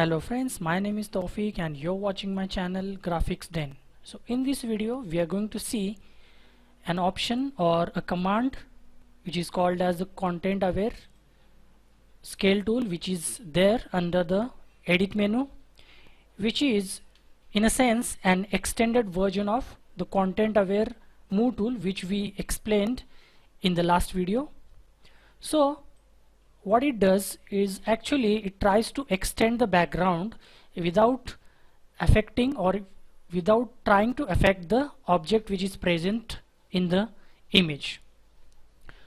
Hello friends, my name is Tawfiq and you're watching my channel Graphics Den. So in this video we are going to see an option or a command which is called as the content aware scale tool, which is there under the edit menu, which is in a sense an extended version of the content aware move tool which we explained in the last video. So what it does is actually it tries to extend the background without affecting or without trying to affect the object which is present in the image.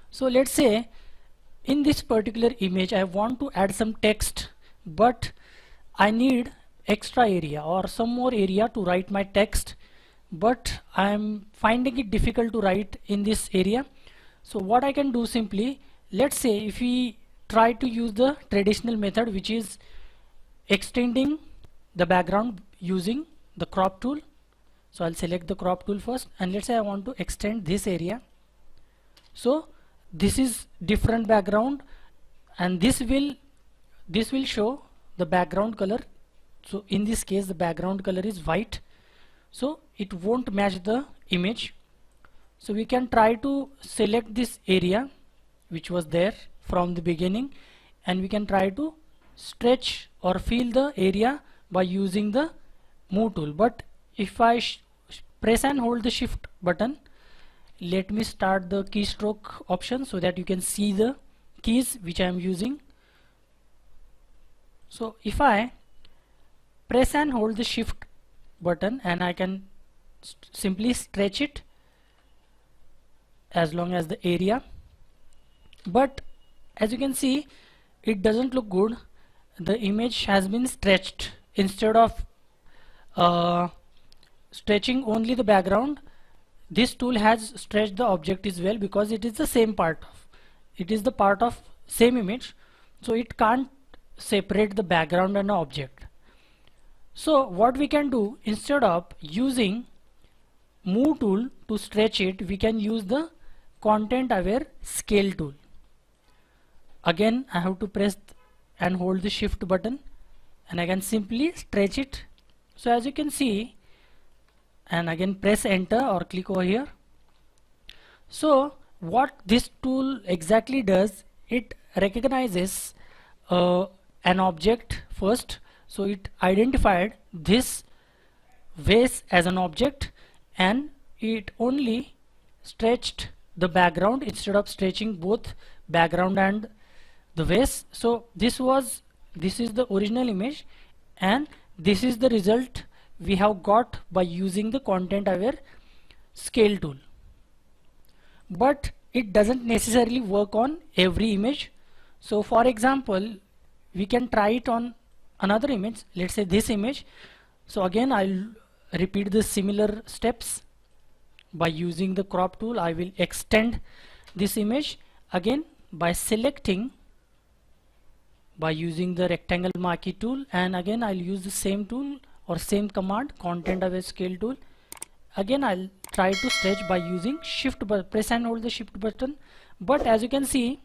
So let's say in this particular image I want to add some text, but I need extra area or some more area to write my text, but I'm finding it difficult to write in this area. So what I can do, simply, let's say if we try to use the traditional method, which is extending the background using the crop tool. So I'll select the crop tool first, and let's say I want to extend this area. So this is different background, and this will show the background color. So in this case the background color is white, so it won't match the image. So we can try to select this area which was there from the beginning, and we can try to stretch or fill the area by using the move tool. But if I press and hold the shift button, let me start the keystroke option so that you can see the keys which I am using. So if I press and hold the shift button, and I can simply stretch it as long as the area, but as you can see it doesn't look good. The image has been stretched. Instead of stretching only the background, this tool has stretched the object as well, because it is the same part of, it is the part of same image, so it can't separate the background and object. So what we can do, instead of using move tool to stretch it, we can use the content aware scale tool. Again I have to press and hold the shift button, and I can simply stretch it. So as you can see, and again press enter or click over here. So what this tool exactly does, it recognizes an object first. So it identified this vase as an object, and it only stretched the background instead of stretching both background and the vase. So this is the original image, and this is the result we have got by using the content aware scale tool. But it doesn't necessarily work on every image. So for example, we can try it on another image, let's say this image. So again I'll repeat the similar steps. By using the crop tool, I will extend this image again by selecting, by using the rectangle marquee tool, and again I'll use the same tool or same command, content aware scale tool. Again I'll try to stretch by using shift button, press and hold the shift button. But as you can see,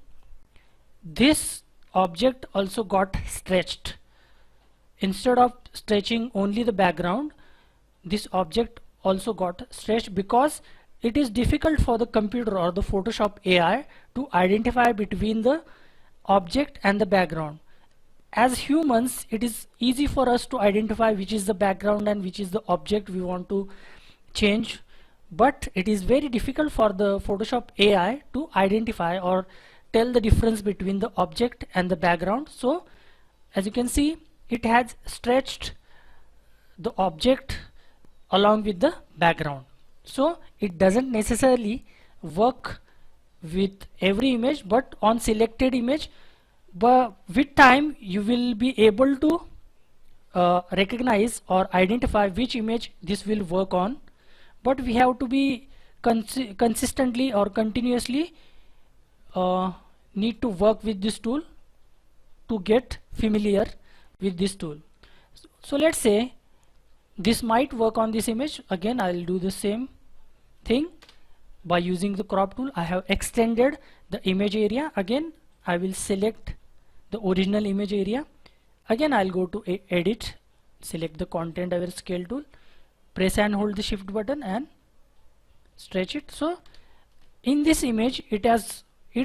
this object also got stretched. Instead of stretching only the background, this object also got stretched, because it is difficult for the computer or the Photoshop AI to identify between the object and the background. As humans, it is easy for us to identify which is the background and which is the object we want to change, but it is very difficult for the Photoshop AI to identify or tell the difference between the object and the background. So as you can see, it has stretched the object along with the background. So it doesn't necessarily work with every image, but on selected image. But with time you will be able to recognize or identify which image this will work on. But we have to be consistently or continuously need to work with this tool to get familiar with this tool. So let's say this might work on this image. Again I'll do the same thing. By using the crop tool, I have extended the image area. Again I will select the original image area. Again I'll go to edit, select the content aware scale tool, press and hold the shift button and stretch it. So in this image it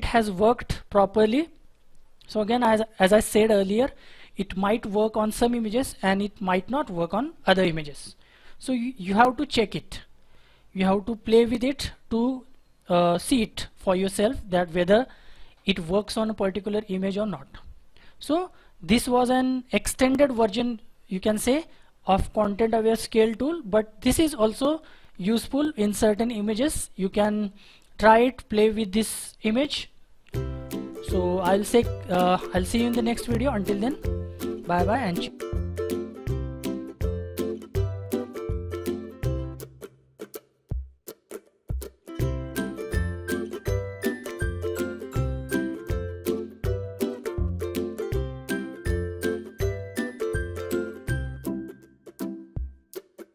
has worked properly. So again, as I said earlier, it might work on some images and it might not work on other images. So you have to check it, you have to play with it to see it for yourself, that whether it works on a particular image or not. So this was an extended version, you can say, of content aware scale tool, but this is also useful in certain images. You can try it, play with this image. So I'll see you in the next video. Until then, bye bye and